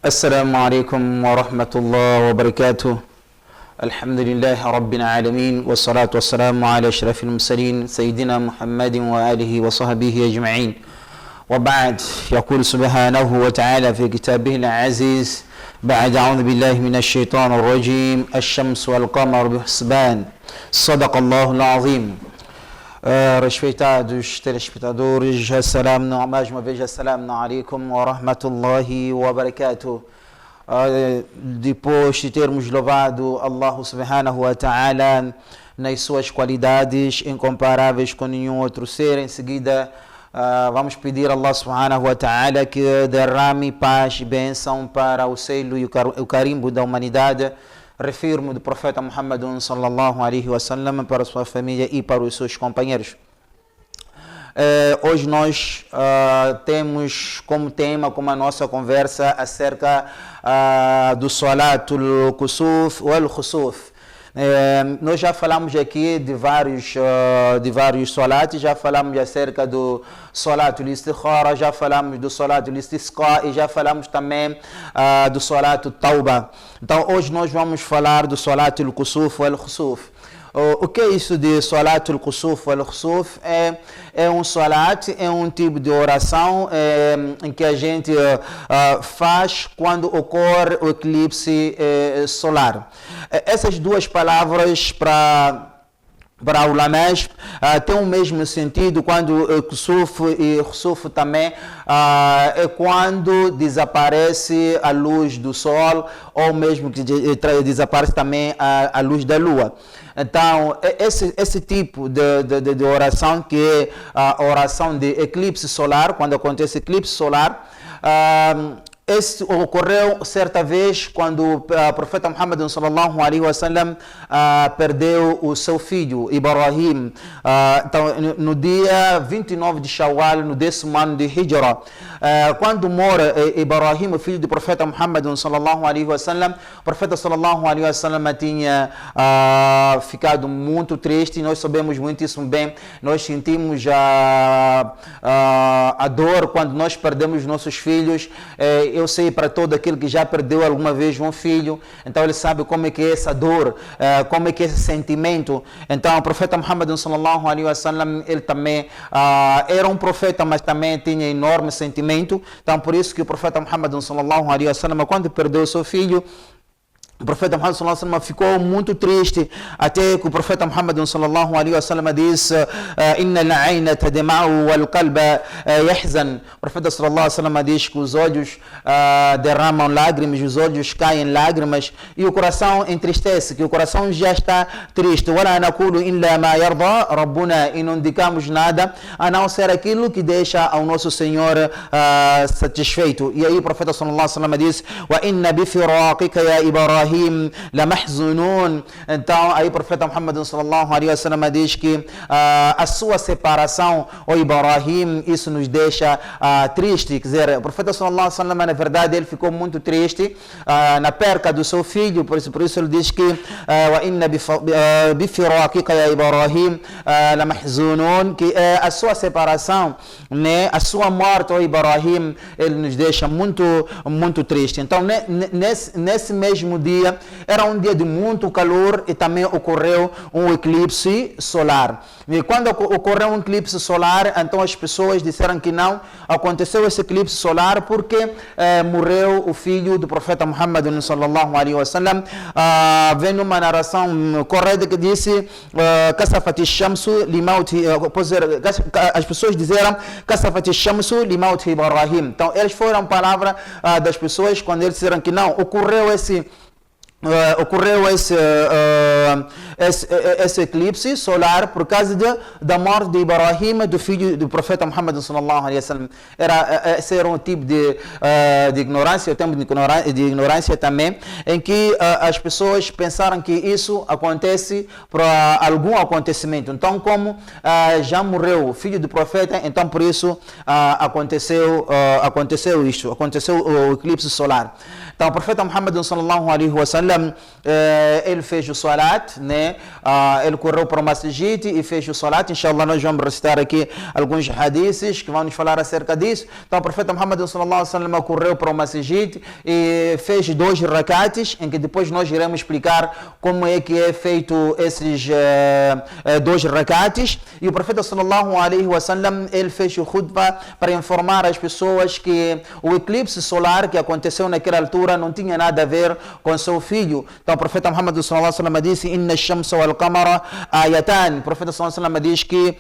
السلام عليكم ورحمة الله وبركاته. الحمد لله رب العالمين والصلاة والسلام على أشرف المرسلين سيدنا محمد وآله وصحبه أجمعين. وبعد، يقول سبحانه وتعالى في كتابه العزيز بعد أعوذ بالله من الشيطان الرجيم: الشمس والقمر بحسبان صدق الله العظيم. Respeitados telespectadores, mais uma vez, assalamu alaikum wa rahmatullahi wa barakatuh. Depois de termos louvado Allah subhanahu wa ta'ala nas suas qualidades incomparáveis com nenhum outro ser, em seguida vamos pedir a Allah subhanahu wa ta'ala que derrame paz e bênção para o selo e o carimbo da humanidade. Refiro-me do profeta Muhammad sallallahu alaihi wasallam, para a sua família e para os seus companheiros. Hoje nós temos como tema, como a nossa conversa, acerca do Salatul Kusuf wal Khusuf. Nós já falamos aqui de vários salates, já falamos acerca do Salatul Istikhara, já falamos do Salatul Istisqa e já falamos também do Salatul Tauba. Então hoje nós vamos falar do Salatul Kusuf wal Khusuf. O que é isso de Salatul Kusuf wal Khusuf? É um salat, é um tipo de oração em que a gente faz quando ocorre o eclipse solar. Essas duas palavras para ulamás tem o mesmo sentido, quando Kusuf e Khusuf também é quando desaparece a luz do sol, ou mesmo que desaparece também a luz da lua. Então, esse tipo de oração, que é a oração de eclipse solar, quando acontece eclipse solar, esse ocorreu certa vez quando o profeta Muhammad sallallahu alaihi wasallam perdeu o seu filho Ibrahim. Então, no dia 29 de Shawwal, no 10º ano de Hijra, quando morre Ibrahim, o filho do profeta Muhammad sallallahu alaihi wasallam, o profeta sallallahu alaihi wasallam tinha ficado muito triste. Nós sabemos muito isso bem. Nós sentimos a dor quando nós perdemos nossos filhos. Eu sei, para todo aquele que já perdeu alguma vez um filho, então ele sabe como é que é essa dor, como é que é esse sentimento. Então o profeta Muhammad sallallahu alaihi wasallam, ele também era um profeta, mas também tinha enorme sentimento. Então por isso que o profeta Muhammad sallallahu alaihi wasallam, quando perdeu seu filho, o profeta Muhammad sallallahu alaihi wasallam ficou muito triste, até que o profeta Muhammad sallallahu alaihi wasallam disse: "Inna al-'ayna tadma'u wal qalba yahzan." O profeta sallallahu alaihi wasallam diz que os olhos derramam lágrimas, os olhos caem lágrimas e o coração entristece, que o coração já está triste. "Wala naqulu illa ma yarda rabbuna." E não indicamos nada a não ser aquilo que deixa ao nosso Senhor satisfeito. E aí o profeta sallallahu alaihi wasallam diz: "Wa inna bi firaqika ya Ibrahim la mahzunun." Então aí o profeta Muhammad sallallahu alaihi wasallam diz que a sua separação, o Ibrahim, isso nos deixa triste. Quer dizer, o profeta sallallahu alaihi wasallam, na verdade, ele ficou muito triste na perca do seu filho. Por isso ele diz que wa inna bi firaqika ya Ibrahim la mahzunun, que a sua separação, né, a sua morte, o Ibrahim, ele nos deixa muito triste. Então nesse mesmo dia, era um dia de muito calor e também ocorreu um eclipse solar. E quando ocorreu um eclipse solar, então as pessoas disseram que não aconteceu esse eclipse solar porque morreu o filho do profeta Muhammad sallallahu alaihi wasallam. Vem uma narração correta que disse: "Kasafati shamsu limauti." As pessoas disseram: "Kasafati shamsu limauti Ibrahim." Então eles foram palavras das pessoas quando eles disseram que não ocorreu esse eclipse solar por causa da morte de Ibrahim, do filho do profeta Muhammad sallallahu alaihi wasallam. Esse era um tipo de ignorância, o tempo de ignorância também, em que as pessoas pensaram que isso acontece para algum acontecimento. Então, como já morreu o filho do profeta, então por isso aconteceu o eclipse solar. Então o profeta Muhammad sallallahu alaihi wasallam sallam, ele fez o salat, né? Ele correu para o masjid e fez o salat. Inshallah, nós vamos recitar aqui alguns hadiths que vão nos falar acerca disso. Então, o profeta Muhammad sallallahu alaihi wasallam correu para o masjid e fez 2 rakats, em que depois nós iremos explicar como é que é feito esses 2 rakats. E o profeta sallallahu alaihi wasallam, ele fez o khutbah para informar as pessoas que o eclipse solar que aconteceu naquela altura não tinha nada a ver com seu filho. Então o profeta Muhammad sallallahu alaihi wasallam disse: Inna ash-shamsa wal qamara ayatan. O profeta sallallahu alaihi wasallam diz que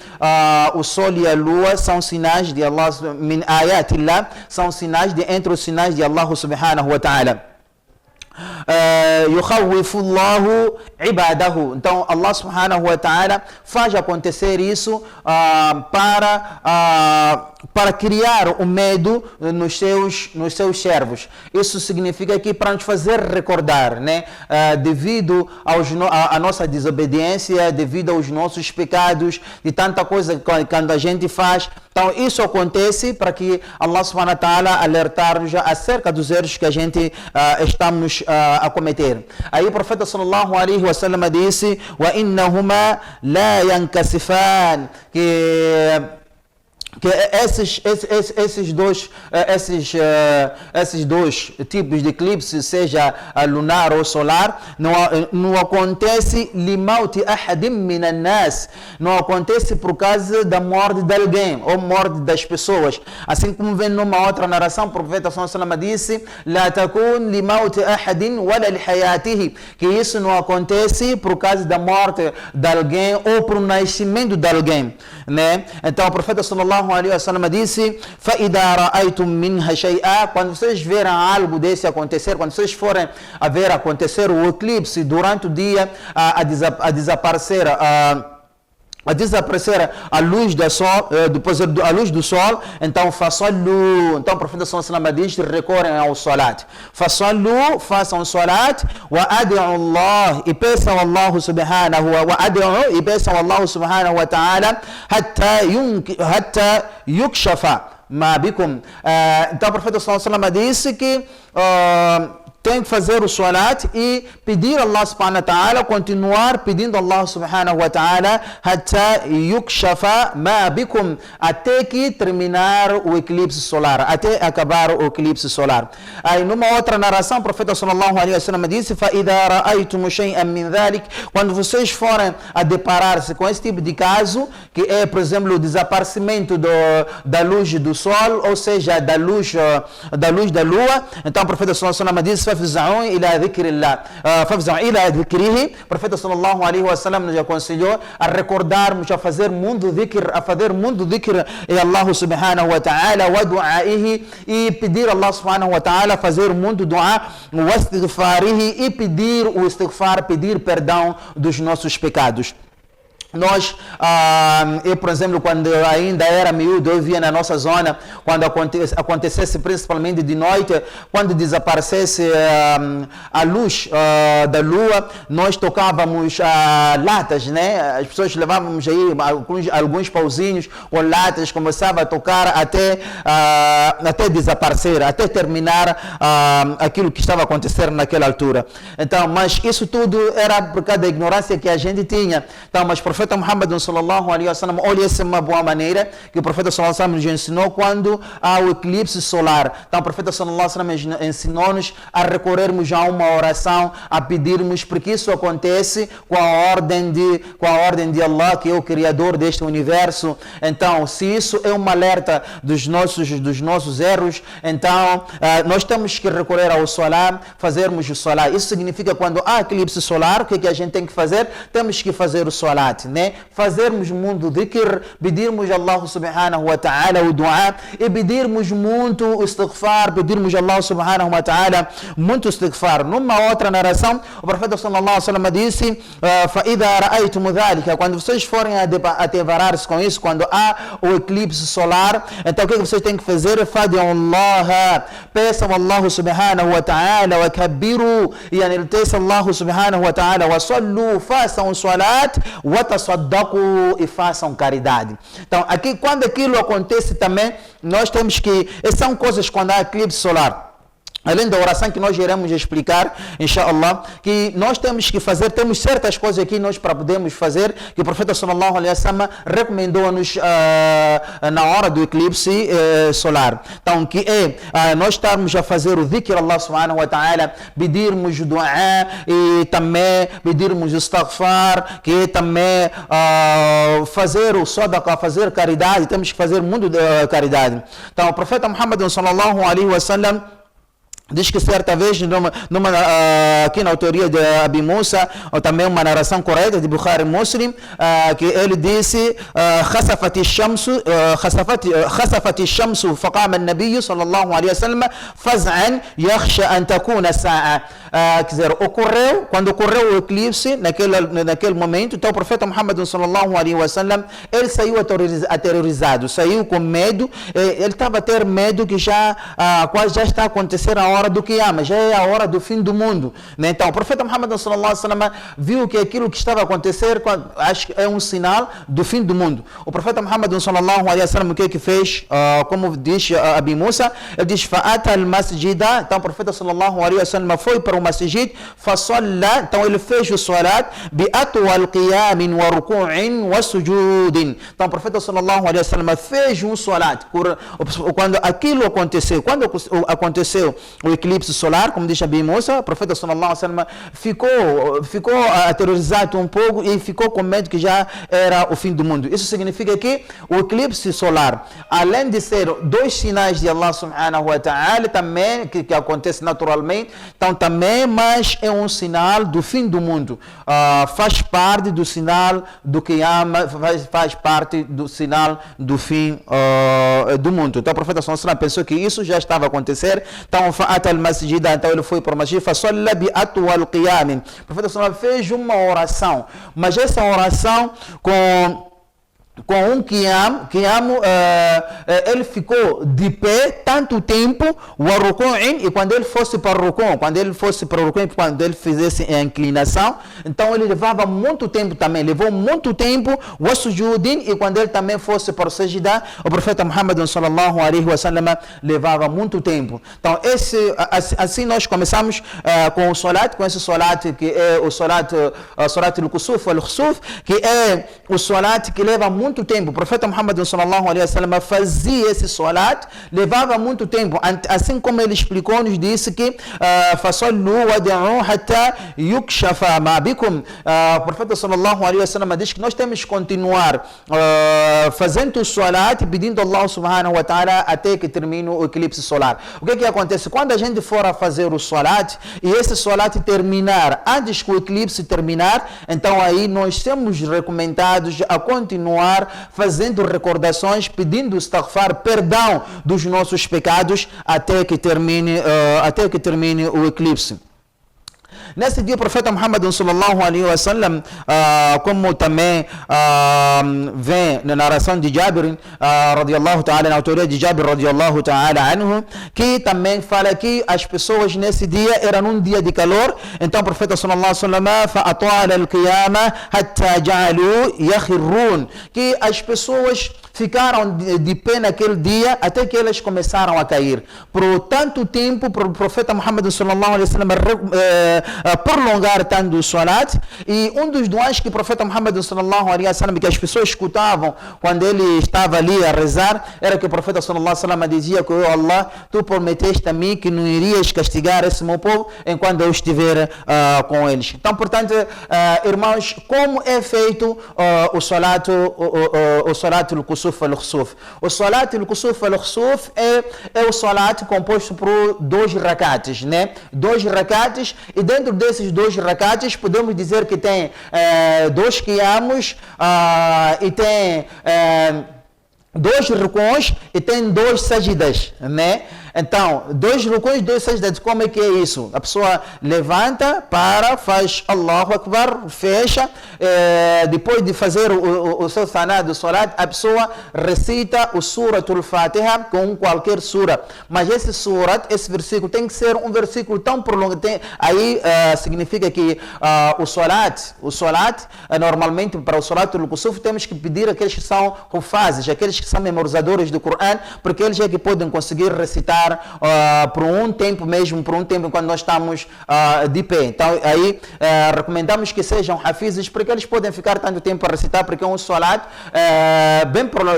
o sol e a lua são sinais de Allah, min ayatillah, são sinais de entre os sinais de Allah subhanahu wa ta'ala. Yukhawwifullahu ibadahu. Então Allah subhanahu wa ta'ala faz acontecer isso para criar o medo nos seus servos. Isso significa que para nos fazer recordar, né? Devido à nossa desobediência, devido aos nossos pecados, de tanta coisa que quando a gente faz. Então isso acontece para que Allah subhanahu wa ta'ala alertar-nos acerca dos erros que a gente estamos a cometer. Aí o profeta sallallahu alaihi wasallam disse: wa innahuma la yankasifan, que esses dois tipos de eclipse, seja lunar ou solar, não acontece limauti ahadim minan nas, não acontece por causa da morte de alguém ou morte das pessoas. Assim como vem numa outra narração, o profeta sallallahu alaihi wasallam disse: la takun limauti ahadin wala lihayatihi, que isso não acontece por causa da morte de alguém ou por nascimento de alguém, né? Então o profeta sallallahu alaihi wasallam disse: فَإِذَا رَأَيْتُم مِّنْهَا شَيْئًا, quando vocês verem algo desse acontecer, quando vocês forem a ver acontecer o eclipse durante o dia, a desaparecer a luz do sol, depois a luz do sol, então façallu. Então o profeta sallallahu alaihi wasallam diz: recorrem ao salat. Façallu, façam salat, wa ad'u Allah, e peçam Allah subhanahu wa ta'ala, hatta yukshafa ma bikum. Então o profeta sallallahu alaihi wasallam disse que tem que fazer o salat e pedir a Allah subhanahu wa ta'ala, continuar pedindo a Allah subhanahu wa ta'ala, hatta yukshafa ma bikum, até que terminar o eclipse solar, até acabar o eclipse solar. Aí numa outra narração, o profeta sallallahu alaihi wasallam disse: فَإِذَا رَأَيْتُمُ شَيْئًا مِّن ذَلِكَ, quando vocês forem a deparar-se com esse tipo de caso, que é, por exemplo, o desaparecimento da luz do sol, ou seja, da luz da lua, então o profeta sallallahu alaihi wasallam disse: فَفْزَعُوا إِلَى ذِكْرِ اللَّهِ, فَفْزَعُوا إِلَى ذِكْرِهِ. O profeta sallallahu alaihi wasallam nos aconselhou a recordarmos, a fazer muito dhikr e Allah subhanahu wa ta'ala, wa du'aihi, e pedir a Allah subhanahu wa ta'ala, fazer muito dua, wa istighfarihi, e pedir o istighfar, pedir perdão dos nossos pecados. Nós, eu, por exemplo, quando eu ainda era miúdo, eu via na nossa zona, quando acontecesse principalmente de noite, quando desaparecesse a luz da lua, nós tocávamos latas, né? As pessoas levávamos aí alguns pauzinhos com latas, começava a tocar até desaparecer, até terminar aquilo que estava acontecendo naquela altura. Então, mas isso tudo era por causa da ignorância que a gente tinha. Então, mas o profeta Muhammad sallallahu alaihi wasallam, olha, essa é uma boa maneira que o profeta sallallahu alaihi wasallam nos ensinou quando há o eclipse solar. Então o profeta sallallahu alaihi wasallam ensinou-nos a recorrermos a uma oração, a pedirmos, porque isso acontece com a ordem de Allah, que é o criador deste universo. Então, se isso é um alerta dos nossos erros, então nós temos que recorrer ao salat, fazermos o salat. Isso significa quando há eclipse solar, o que a gente tem que fazer? Temos que fazer o salat, né? Fazermos muito dhikr, pedirmos a Allah subhanahu wa ta'ala o dua, e pedirmos muito o istighfar, pedirmos a Allah subhanahu wa ta'ala muito istighfar. Numa outra narração, o profeta sallallahu alaihi wasallam disse: فَإِذَا رَأَيْتُمُ ذَلِكَ, quando vocês forem a deparar-se com isso, quando há o eclipse solar, então o que vocês têm que fazer? فَادْعُوا اللَّهَ, peçam Allah subhanahu wa ta'ala, وَكَبِّرُوا, e anelteçam Allah subhanahu wa ta'ala, وَصَلُّوا, façam salat, وَتَصَدَّقُوا, e façam caridade. Então, aqui, quando aquilo acontece também, nós temos que, essas são coisas quando há eclipse solar. além da oração que nós iremos explicar, inshallah, que nós temos que fazer, temos certas coisas aqui nós para podermos fazer, que o profeta sallallahu alaihi wasallam recomendou-nos na hora do eclipse solar. Então, que é nós estarmos a fazer o dhikr Allah subhanahu wa ta'ala, pedirmos dua e também pedirmos istighfar, que é também fazer o sadaqa, fazer caridade, temos que fazer muito de caridade. Então, o profeta Muhammad sallallahu alaihi wasallam diz que certa vez, aqui na autoria de Abi Musa, ou também uma narração correta de Bukhari Muslim, que ele disse: خسفت الشمس فقام النبي صلى الله عليه وسلم فزعا يخشى أن تكون الساعة. Quer dizer, quando ocorreu o eclipse, naquele momento, então o profeta Muhammad sallallahu alaihi wasallam, ele saiu aterrorizado, saiu com medo, ele estava a ter medo que quase já está a acontecer a hora do Qiyamah, já é a hora do fim do mundo. Né? Então o profeta Muhammad sallallahu alaihi wasallam viu que aquilo que estava a acontecer, acho que é um sinal do fim do mundo. O profeta Muhammad sallallahu alaihi wasallam, o que fez? Como diz Abi Musa, ele diz: fa'ata al-masjida. Então o profeta sallallahu alaihi wasallam foi para o masjid, fasalla, então ele fez o salat, bi atwal qiyamin wa ruku'in wa sujudin. Então o profeta sallallahu alaihi wasallam fez um salat quando aquilo aconteceu, quando aconteceu o eclipse solar, como diz Abi Musa, o profeta sallallahu alaihi wasallam ficou aterrorizado um pouco e ficou com medo que já era o fim do mundo. Isso significa que o eclipse solar, além de ser dois sinais de Allah subhanahu wa ta'ala, também que acontece naturalmente, então também, mas é um sinal do fim do mundo, faz parte do sinal do Qiyamah, faz parte do sinal do fim do mundo. Então o profeta sallallahu alaihi wasallam pensou que isso já estava a acontecer, então então ele foi para o masjid, fasalla bi atwal qiyam. O profeta sallallahu alaihi wasallam fez uma oração, mas essa oração com um qiyam, ele ficou de pé tanto tempo, e quando ele fosse para o rukun, quando ele fizesse a inclinação, então ele levava muito tempo também, levou muito tempo, e quando ele também fosse para o sajda, o profeta Muhammad sallallahu alaihi wasallam levava muito tempo. Então assim nós começamos com o salat, com esse salat que é o salat al-kusuf wal-khusuf, que é o salat que leva muito tempo. O profeta Muhammad sallallahu alaihi wasallam fazia esse salat, levava muito tempo, assim como ele explicou, nos disse que fasallu wad'u hatta yukshafa ma bikum. O profeta sallallahu alaihi wasallam diz que nós temos que continuar fazendo o salat, pedindo a Allah subhanahu wa ta'ala até que termine o eclipse solar. O que acontece? Quando a gente for a fazer o salat e esse salat terminar antes que o eclipse terminar, então aí nós temos recomendados a continuar fazendo recordações, pedindo istighfar, perdão dos nossos pecados até que termine o eclipse. Nesse dia o profeta Muhammad sallallahu alaihi wasallam, como também vem na narração de Jabir radiyallahu ta'ala, na autoria de Jabir radiyallahu ta'ala anhu, que também fala que as pessoas nesse dia eram um dia de calor, então o profeta sallallahu alaihi wasallam fa'atala al-qiyama hatta ja'alu yakhirun, que as pessoas ficaram de pé naquele dia até que elas começaram a cair. Por tanto tempo, o profeta Muhammad sallallahu alaihi wasallam prolongar tanto o salat, e um dos duas que o profeta Muhammad sallallahu alaihi wasallam, que as pessoas escutavam quando ele estava ali a rezar, era que o profeta sallallahu alaihi wasallam dizia que: oh Allah, tu prometeste a mim que não irias castigar esse meu povo enquanto eu estiver com eles. Então, portanto, irmãos, como é feito o salat al-kusuf al-khusuf? O salat al-kusuf al-khusuf é o salat composto por 2 rakats, né? 2 rakats, e dentro desses 2 rakats podemos dizer que tem 2 qiyamos e tem 2 rukuns e tem 2 sajdas, né? Então, 2 rukuns, 2 sajdas, como é que é isso? A pessoa levanta, faz Allahu Akbar, fecha, depois de fazer o seu saná do salat, a pessoa recita o Suratul Fatiha com qualquer sura. Mas esse versículo tem que ser um versículo tão prolongado. Aí significa que o salat, normalmente para o Salatul Kusuf, temos que pedir aqueles que são hufazes, aqueles que são memorizadores do Coran, porque eles é que podem conseguir recitar recitar por um tempo mesmo, por um tempo quando nós estamos de pé. Então aí recomendamos que sejam hafizes, porque eles podem ficar tanto tempo a recitar, porque é um salat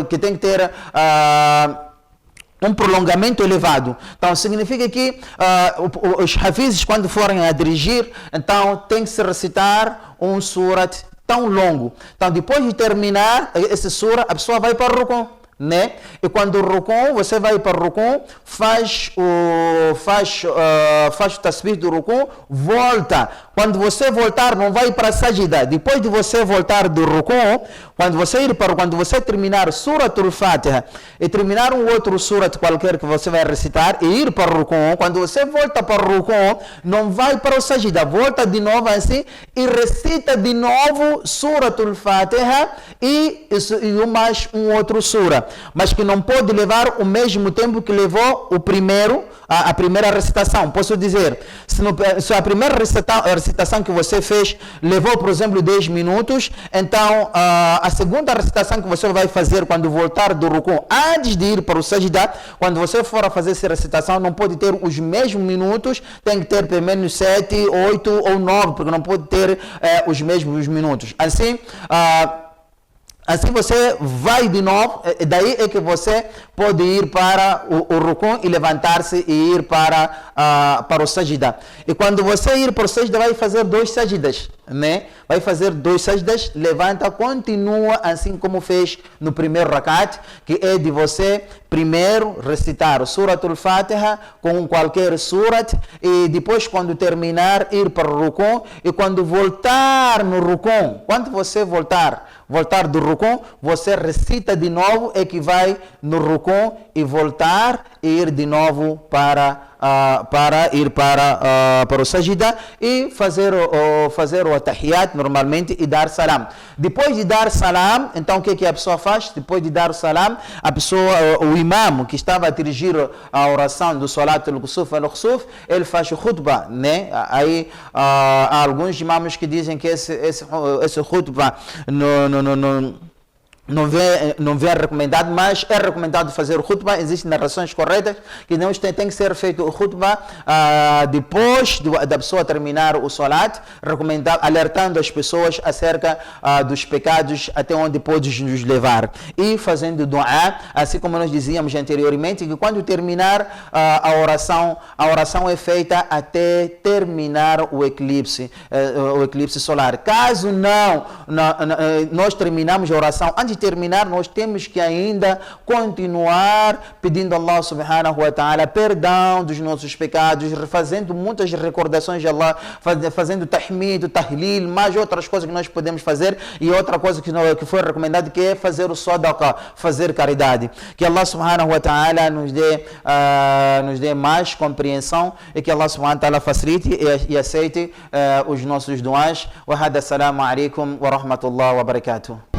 que tem que ter um prolongamento elevado. Então significa que os hafizes, quando forem a dirigir, então tem que se recitar um surat tão longo. Então depois de terminar esse surah, a pessoa vai para o rukun, né? E quando o rukun, você vai para o rukun, faz o tasbih do rukun, volta. Quando você voltar, não vai para a sajida. Depois de você voltar do rukun, quando você terminar Suratul Fatiha e terminar um outro surat qualquer que você vai recitar e ir para o rukun, quando você volta para o rukun, não vai para o sajida, volta de novo assim e recita de novo Suratul Fatiha e mais um outro surah, mas que não pode levar o mesmo tempo que levou a primeira recitação. Posso dizer, se a primeira recitação que você fez levou, por exemplo, 10 minutos, então a segunda recitação que você vai fazer quando voltar do rukun, antes de ir para o sajda, quando você for a fazer essa recitação, não pode ter os mesmos minutos, tem que ter pelo menos 7, 8 ou 9, porque não pode ter os mesmos minutos. Assim você vai de novo, daí é que você pode ir para o rukun e levantar-se e ir para o sajda. E quando você ir para o sajda, vai fazer 2 sajdas, né? Vai fazer 2 sajdas, levanta, continua assim como fez no primeiro rakat, que é de você primeiro recitar o Suratul Fatiha com qualquer surat e depois, quando terminar, ir para o rukun, e quando voltar no rukun, quando você voltar do rukun, você recita de novo, é que vai no rukun e voltar e ir de novo para ir para o sajda e fazer o atahiyat normalmente e dar salam. Depois de dar salam, então o que a pessoa faz? Depois de dar salam, o imam que estava a dirigir a oração do Salat al-Khusuf, ele faz khutbah, né? Aí há alguns imams que dizem que esse khutbah não vem recomendado, mas é recomendado fazer o khutbah. Existem narrações corretas que não tem que ser feito o khutbah depois da pessoa terminar o salat, alertando as pessoas acerca dos pecados, até onde pode nos levar, e fazendo dua, assim como nós dizíamos anteriormente, que quando terminar a oração é feita até terminar o eclipse solar. Caso nós terminamos a oração antes de terminar, nós temos que ainda continuar pedindo a Allah subhanahu wa ta'ala perdão dos nossos pecados, fazendo muitas recordações de Allah, fazendo tahmid, tahlil, mais outras coisas que nós podemos fazer. E outra coisa que foi recomendado, que é fazer o sadaqa, fazer caridade. Que Allah subhanahu wa ta'ala nos dê mais compreensão, e que Allah subhanahu wa ta'ala facilite e aceite os nossos duas. Wa hada, assalamu alaikum wa rahmatullahi wa barakatuh.